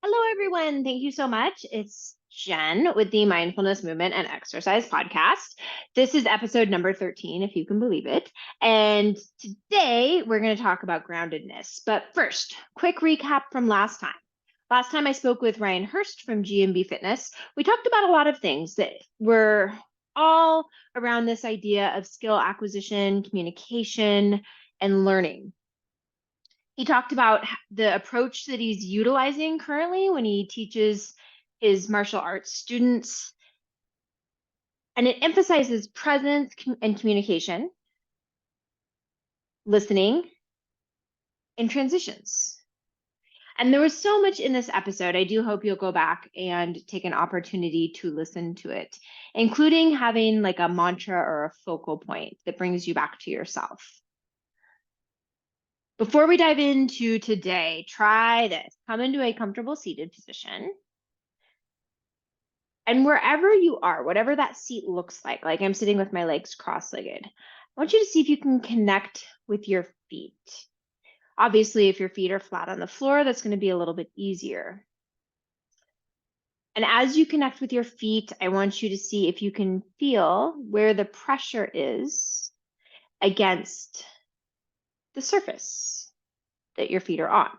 Hello, everyone. Thank you so much. It's Jenn with the Mindfulness Movement and Exercise podcast. This is episode number 13, if you can believe it. And today we're going to talk about groundedness. But first, quick recap from last time. Last time I spoke with Ryan Hurst from GMB Fitness. We talked about a lot of things that were all around this idea of skill acquisition, communication, and learning. He talked about the approach that he's utilizing currently when he teaches his martial arts students. And it emphasizes presence and communication, listening, and transitions. And there was so much in this episode. I do hope you'll go back and take an opportunity to listen to it, including having like a mantra or a focal point that brings you back to yourself. Before we dive into today, try this. Come into a comfortable seated position. And wherever you are, whatever that seat looks like I'm sitting with my legs cross-legged, I want you to see if you can connect with your feet. Obviously, if your feet are flat on the floor, that's going to be a little bit easier. And as you connect with your feet, I want you to see if you can feel where the pressure is against the surface that your feet are on.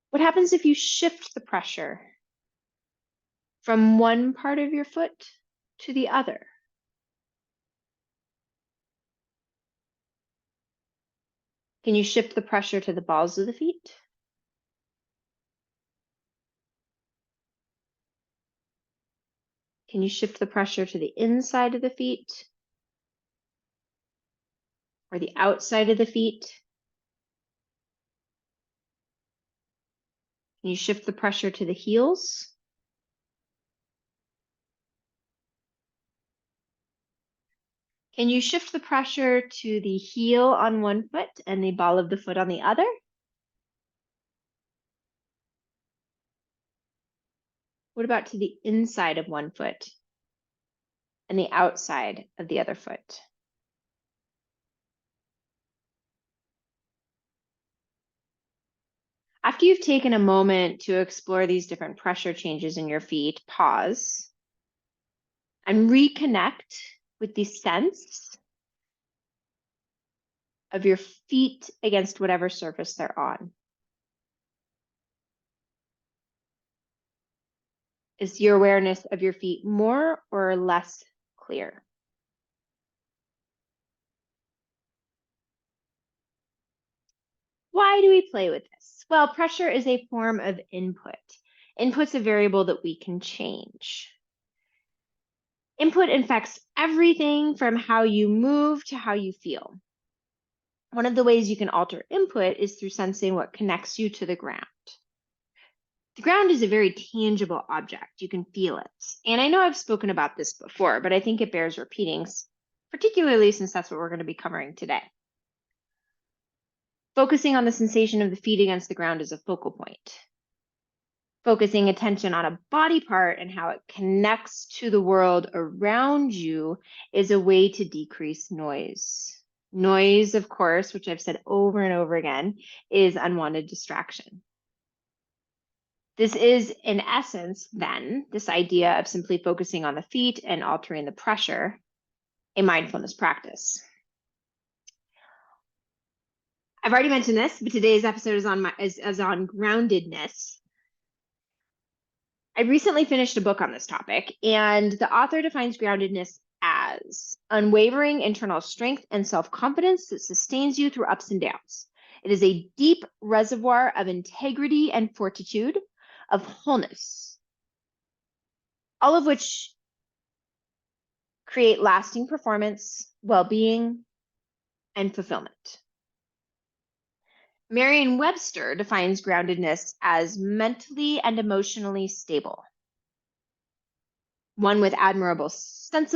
What happens if you shift the pressure from one part of your foot to the other? Can you shift the pressure to the balls of the feet? Can you shift the pressure to the inside of the feet or the outside of the feet? Can you shift the pressure to the heels? Can you shift the pressure to the heel on one foot and the ball of the foot on the other? What about to the inside of one foot and the outside of the other foot? After you've taken a moment to explore these different pressure changes in your feet, pause and reconnect with the sense of your feet against whatever surface they're on. Is your awareness of your feet more or less clear? Why do we play with this? Well, pressure is a form of input. Input's a variable that we can change. Input affects everything from how you move to how you feel. One of the ways you can alter input is through sensing what connects you to the ground. The ground is a very tangible object. You can feel it. And I know I've spoken about this before, but I think it bears repeating, particularly since that's what we're going to be covering today. Focusing on the sensation of the feet against the ground is a focal point. Focusing attention on a body part and how it connects to the world around you is a way to decrease noise. Noise, of course, which I've said over and over again, is unwanted distraction. This is, in essence, then, this idea of simply focusing on the feet and altering the pressure, a mindfulness practice. I've already mentioned this, but today's episode is on groundedness. I recently finished a book on this topic, and the author defines groundedness as unwavering internal strength and self-confidence that sustains you through ups and downs. It is a deep reservoir of integrity and fortitude, of wholeness, all of which create lasting performance, well-being, and fulfillment. Merriam-Webster defines groundedness as mentally and emotionally stable, one with admirable sense,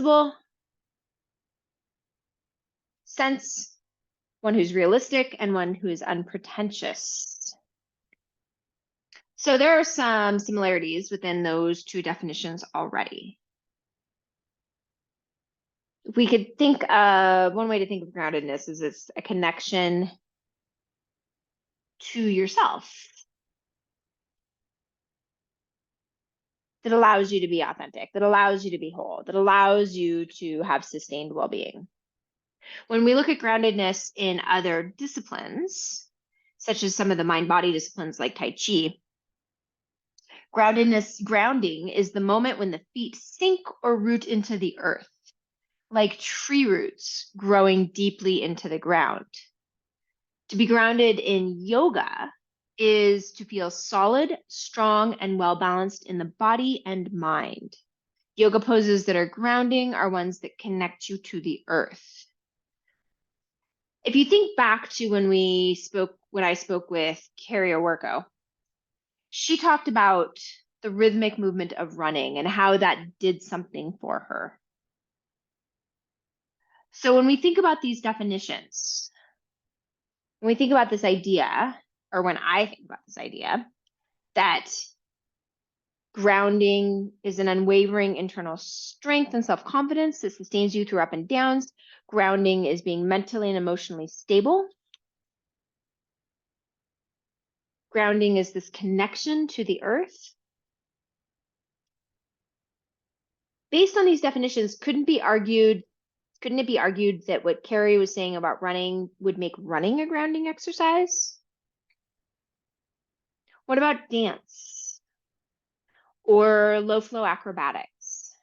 one who's realistic, and one who is unpretentious. So there are some similarities within those two definitions already. We could think of one way to think of groundedness is it's a connection to yourself that allows you to be authentic, that allows you to be whole, that allows you to have sustained well-being. When we look at groundedness in other disciplines, such as some of the mind-body disciplines like Tai Chi, grounding is the moment when the feet sink or root into the earth, like tree roots growing deeply into the ground. To be grounded in yoga is to feel solid, strong, and well balanced in the body and mind. Yoga poses that are grounding are ones that connect you to the earth. If you think back to when I spoke with Carrie O'Worko, she talked about the rhythmic movement of running and how that did something for her. So when we think about these definitions, when we think about this idea, or when I think about this idea, that grounding is an unwavering internal strength and self confidence that sustains you through up and downs. Grounding is being mentally and emotionally stable. Grounding is this connection to the earth. Based on these definitions, couldn't it be argued that what Carrie was saying about running would make running a grounding exercise? What about dance or low flow acrobatics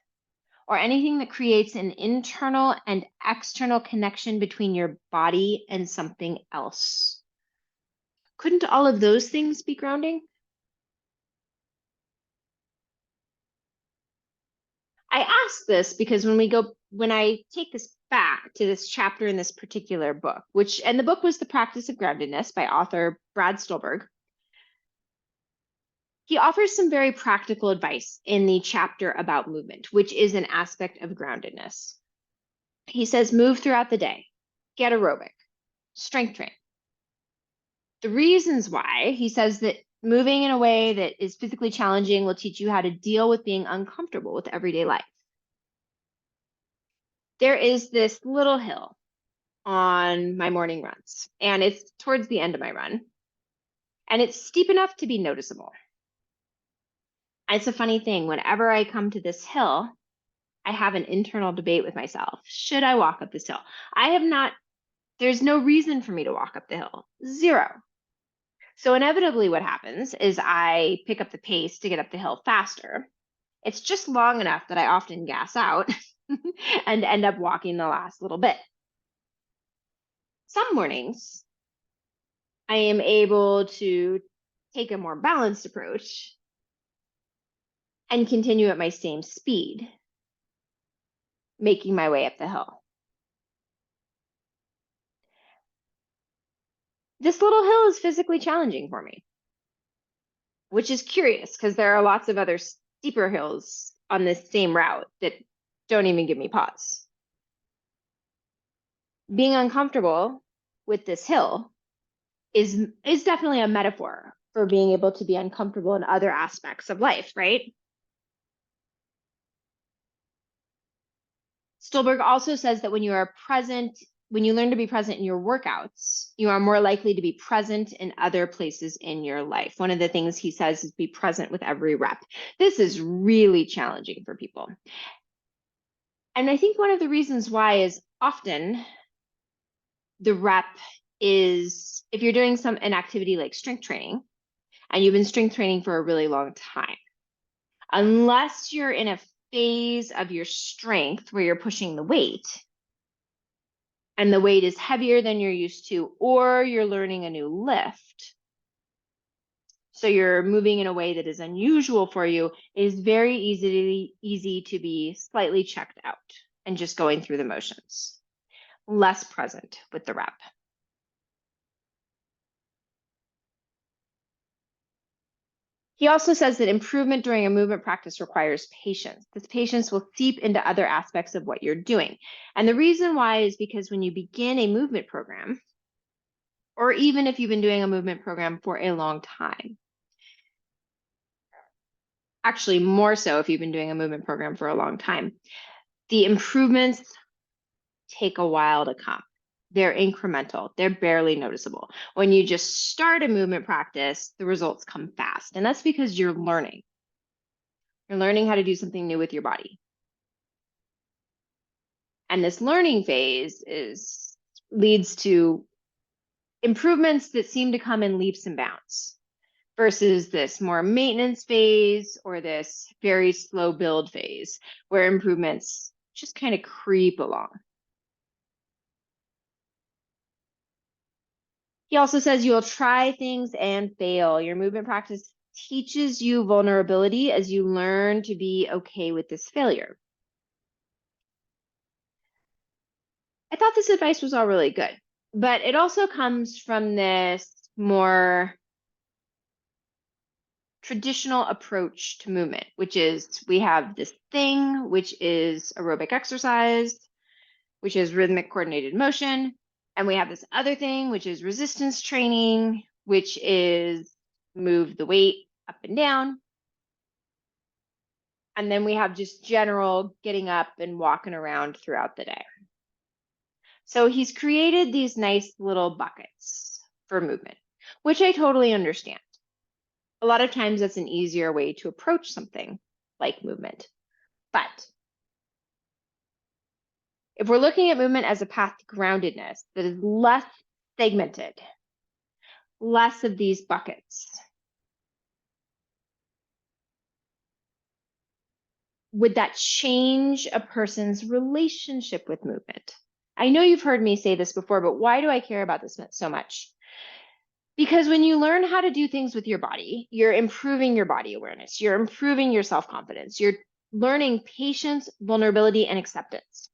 or anything that creates an internal and external connection between your body and something else? Couldn't all of those things be grounding? I ask this because when I take this back to this chapter in this particular book, and the book was The Practice of Groundedness by author Brad Stulberg, he offers some very practical advice in the chapter about movement, which is an aspect of groundedness. He says, move throughout the day, get aerobic, strength train. The reasons why, he says that moving in a way that is physically challenging will teach you how to deal with being uncomfortable with everyday life. There is this little hill on my morning runs, and it's towards the end of my run, and it's steep enough to be noticeable. And it's a funny thing, whenever I come to this hill, I have an internal debate with myself. Should I walk up this hill? There's no reason for me to walk up the hill. Zero. So inevitably what happens is I pick up the pace to get up the hill faster. It's just long enough that I often gas out and end up walking the last little bit. Some mornings, I am able to take a more balanced approach and continue at my same speed, making my way up the hill. This little hill is physically challenging for me, which is curious because there are lots of other steeper hills on this same route that don't even give me pause. Being uncomfortable with this hill is definitely a metaphor for being able to be uncomfortable in other aspects of life, right? Stolberg also says that when you learn to be present in your workouts, you are more likely to be present in other places in your life. One of the things he says is be present with every rep. This is really challenging for people. And I think one of the reasons why is often the rep is if you're doing an activity like strength training and you've been strength training for a really long time, unless you're in a phase of your strength where you're pushing the weight and the weight is heavier than you're used to, or you're learning a new lift, so you're moving in a way that is unusual for you, it is very easy to be slightly checked out and just going through the motions, less present with the rep. He also says that improvement during a movement practice requires patience. This patience will seep into other aspects of what you're doing. And the reason why is because when you begin a movement program, or even if you've been doing a movement program for a long time, actually more so if you've been doing a movement program for a long time, the improvements take a while to come. They're incremental, they're barely noticeable. When you just start a movement practice, the results come fast. And that's because you're learning. You're learning how to do something new with your body. And this learning phase leads to improvements that seem to come in leaps and bounds versus this more maintenance phase or this very slow build phase where improvements just kind of creep along. He also says you'll try things and fail. Your movement practice teaches you vulnerability as you learn to be okay with this failure. I thought this advice was all really good, but it also comes from this more traditional approach to movement, which is we have this thing, which is aerobic exercise, which is rhythmic coordinated motion. And we have this other thing, which is resistance training, which is move the weight up and down. And then we have just general getting up and walking around throughout the day. So he's created these nice little buckets for movement, which I totally understand. A lot of times that's an easier way to approach something like movement. But if we're looking at movement as a path to groundedness that is less segmented, less of these buckets, would that change a person's relationship with movement? I know you've heard me say this before, but why do I care about this so much? Because when you learn how to do things with your body, you're improving your body awareness, you're improving your self-confidence, you're learning patience, vulnerability, and acceptance.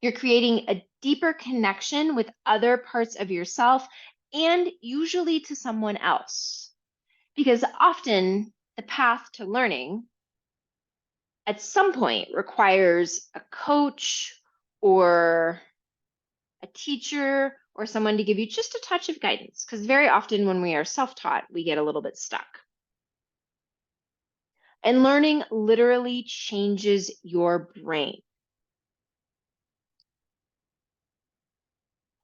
You're creating a deeper connection with other parts of yourself and usually to someone else. Because often the path to learning at some point requires a coach or a teacher or someone to give you just a touch of guidance. Because very often when we are self-taught, we get a little bit stuck. And learning literally changes your brain.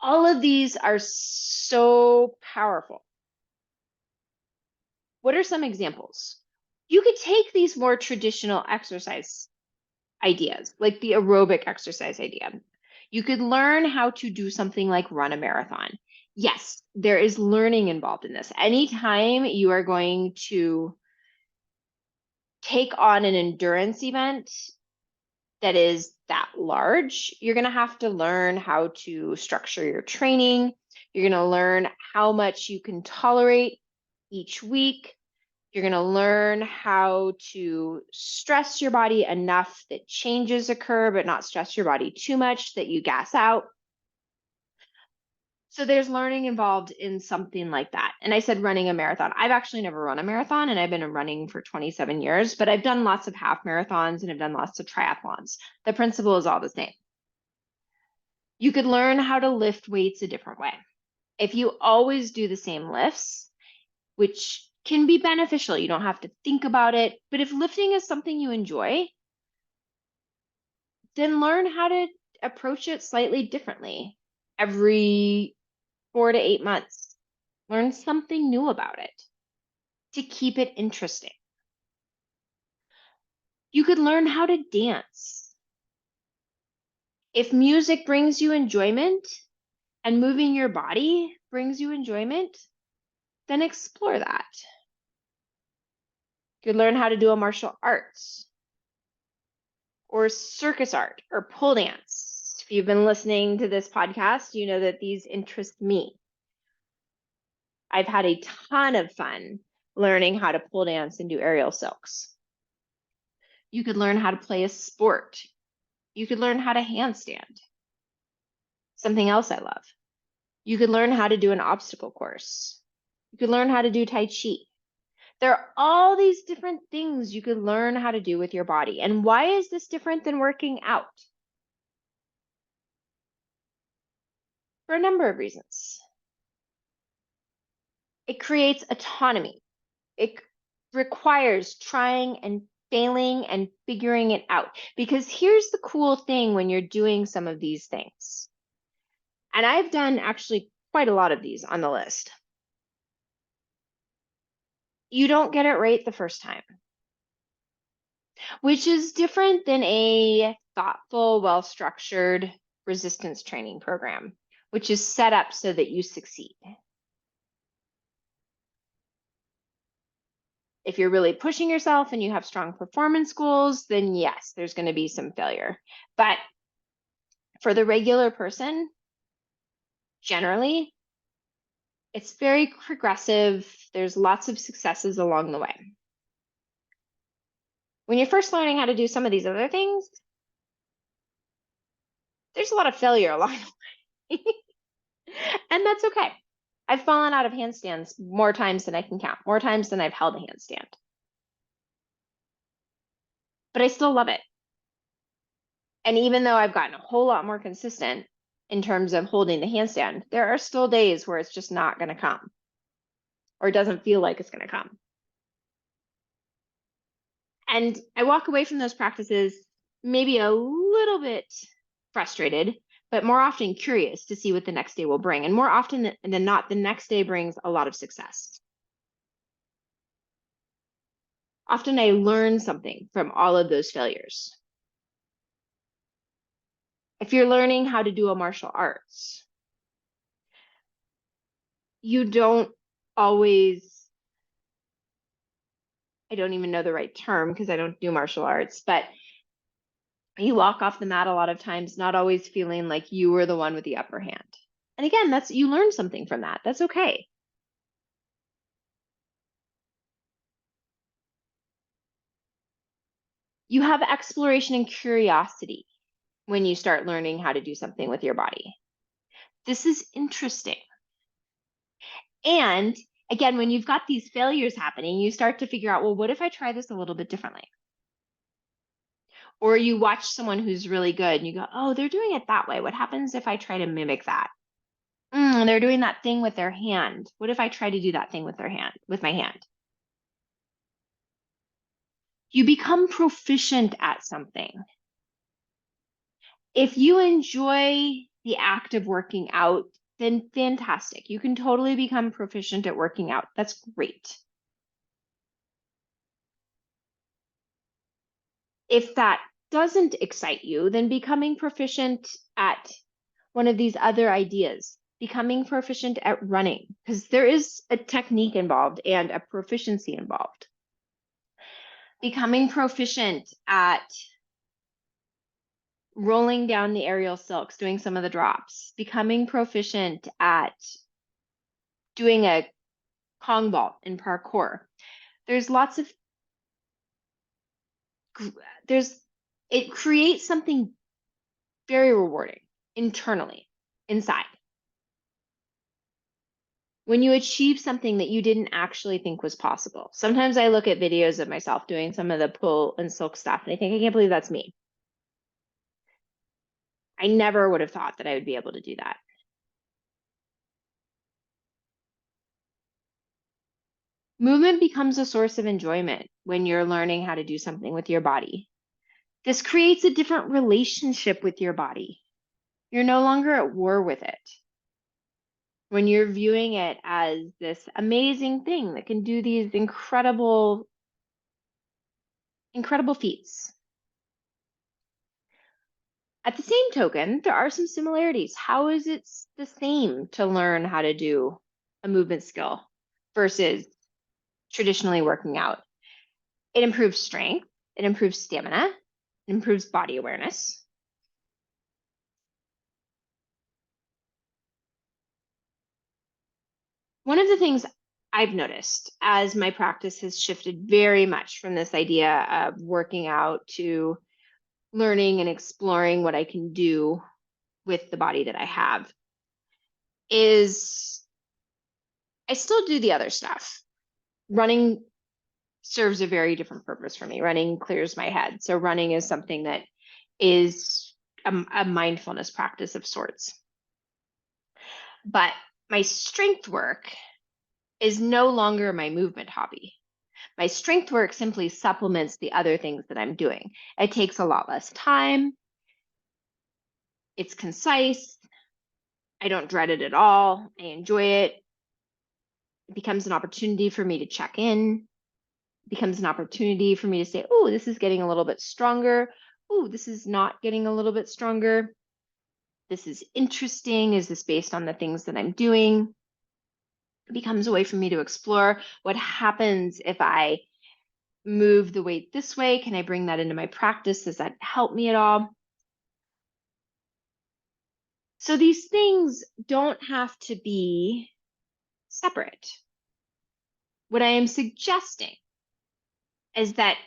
All of these are so powerful. What are some examples? You could take these more traditional exercise ideas, like the aerobic exercise idea. You could learn how to do something like run a marathon. Yes, there is learning involved in this. Anytime you are going to take on an endurance event that is that large, you're going to have to learn how to structure your training. You're going to learn how much you can tolerate each week. You're going to learn how to stress your body enough that changes occur, but not stress your body too much that you gas out. So there's learning involved in something like that. And I said running a marathon. I've actually never run a marathon, and I've been running for 27 years, but I've done lots of half marathons and I've done lots of triathlons. The principle is all the same. You could learn how to lift weights a different way. If you always do the same lifts, which can be beneficial, you don't have to think about it. But if lifting is something you enjoy, then learn how to approach it slightly differently every 4 to 8 months. Learn something new about it to keep it interesting. You could learn how to dance. If music brings you enjoyment and moving your body brings you enjoyment, then explore that. You could learn how to do a martial arts or circus art or pole dance. If you've been listening to this podcast, you know that these interest me. I've had a ton of fun learning how to pole dance and do aerial silks. You could learn how to play a sport. You could learn how to handstand. Something else I love. You could learn how to do an obstacle course. You could learn how to do Tai Chi. There are all these different things you could learn how to do with your body. And why is this different than working out? For a number of reasons. It creates autonomy. It requires trying and failing and figuring it out. Because here's the cool thing when you're doing some of these things. And I've done actually quite a lot of these on the list. You don't get it right the first time, which is different than a thoughtful, well-structured resistance training program, which is set up so that you succeed. If you're really pushing yourself and you have strong performance goals, then yes, there's going to be some failure. But for the regular person, generally, it's very progressive. There's lots of successes along the way. When you're first learning how to do some of these other things, there's a lot of failure along the way. And that's okay. I've fallen out of handstands more times than I can count, more times than I've held a handstand. But I still love it. And even though I've gotten a whole lot more consistent in terms of holding the handstand, there are still days where it's just not going to come or it doesn't feel like it's going to come. And I walk away from those practices maybe a little bit frustrated, but more often curious to see what the next day will bring. And more often than not, the next day brings a lot of success. Often I learn something from all of those failures. If you're learning how to do a martial arts, you don't always, I don't even know the right term because I don't do martial arts, but you walk off the mat a lot of times, not always feeling like you were the one with the upper hand. And again, that's, you learn something from that. That's okay. You have exploration and curiosity when you start learning how to do something with your body. This is interesting. And again, when you've got these failures happening, you start to figure out, well, what if I try this a little bit differently? Or you watch someone who's really good and you go, oh, they're doing it that way. What happens if I try to mimic that? They're doing that thing with their hand. What if I try to do that thing with their hand, with my hand? You become proficient at something. If you enjoy the act of working out, then fantastic. You can totally become proficient at working out. That's great. If that doesn't excite you, then becoming proficient at one of these other ideas, becoming proficient at running, because there is a technique involved and a proficiency involved. Becoming proficient at rolling down the aerial silks, doing some of the drops, becoming proficient at doing a Kong vault in parkour. There's lots of, it creates something very rewarding internally, inside. When you achieve something that you didn't actually think was possible. Sometimes I look at videos of myself doing some of the pull and silk stuff and I think, I can't believe that's me. I never would have thought that I would be able to do that. Movement becomes a source of enjoyment when you're learning how to do something with your body. This creates a different relationship with your body. You're no longer at war with it. When you're viewing it as this amazing thing that can do these incredible feats. At the same token, there are some similarities. How is it the same to learn how to do a movement skill versus traditionally working out? It improves strength, it improves stamina, it improves body awareness. One of the things I've noticed as my practice has shifted very much from this idea of working out to learning and exploring what I can do with the body that I have is I still do the other stuff. Running serves a very different purpose for me. Running clears my head. So running is something that is a mindfulness practice of sorts. But my strength work is no longer my movement hobby. My strength work simply supplements the other things that I'm doing. It takes a lot less time. It's concise. I don't dread it at all. I enjoy it. It becomes an opportunity for me to check in. It becomes an opportunity for me to say, oh, this is getting a little bit stronger. Oh, this is not getting a little bit stronger. This is interesting. Is this based on the things that I'm doing? It becomes a way for me to explore what happens if I move the weight this way. Can I bring that into my practice? Does that help me at all? So these things don't have to be separate. What I am suggesting is that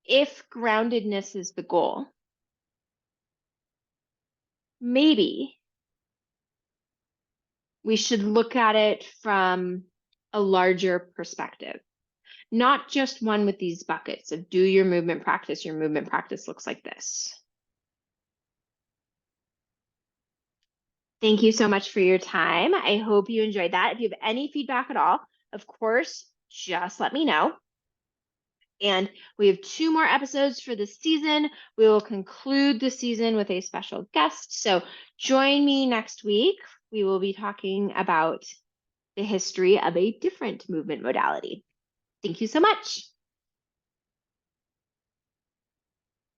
if groundedness is the goal, maybe we should look at it from a larger perspective, not just one with these buckets of do your movement practice looks like this. Thank you so much for your time. I hope you enjoyed that. If you have any feedback at all, of course, just let me know. And we have 2 more episodes for this season. We will conclude the season with a special guest. So join me next week. We will be talking about the history of a different movement modality. Thank you so much.